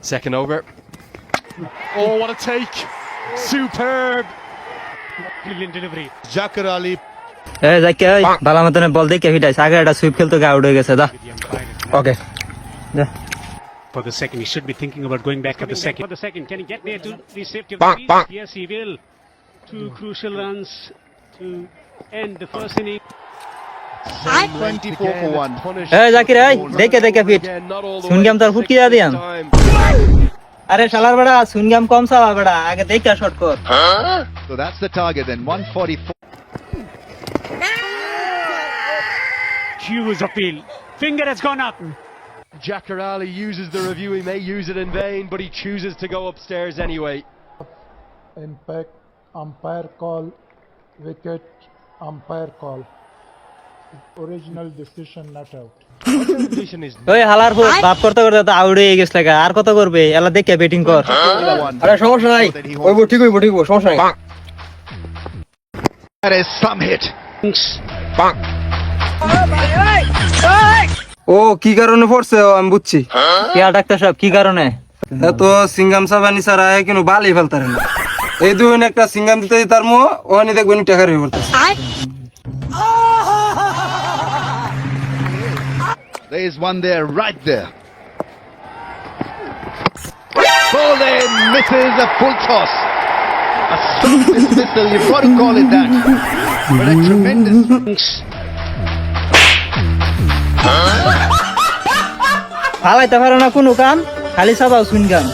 Second over. Oh, what a take! Superb! Brilliant delivery. Zakir Ali. যাকে ভালো মতন বল দেখে ফিটাইছে আগে একটা সুইপ খেলতো আউট হয়ে গেছে দা ওকে For the second, he should be thinking about going back for the second. For the second, can he get there to the safety of the field? Yes, he will. Two crucial runs to end the first inning. 24 for 1. এই জাকির এই দেখে দেখে fit সুনগাম তার ফুটকি দা দিয়াম আরে শালার বড়া সুনগাম কম সাবা বড়া আগে দেখে শট কর So that's the target then. 144. Huge appeal. Finger has gone up. Zakir Ali uses the review. He may use it in vain, but he chooses to go upstairs anyway. Impact, umpire call, wicket, umpire call. Original decision not out. ওই হালার বাপ করতে করতে তো out হয়ে গেছে লাগা আর কত করবে এলা দেখে ব্যাটিং কর আরে সমস্যা নাই হইব ঠিক হইব সমস্যা নাই That is some hit. ও কি কারণে পড়ছে আমি বুঝছি কেয়া ডাক্তার সাহেব কি কারণে এত সিঙ্গাম সাবানি ছাড়া কিন্তু বালি ফেলতারে না এই দুজন একটা সিঙ্গাম দিতে তার মো ওখানে দেখবেন টাকা হয়ে পড়তেছে There is one there, right there. Ball in, misses a full toss. A strong dismissal, you've got to call it that. But a tremendous... ফালাইতে পারো না কোনো কাম খালি সাবাও সুনগাম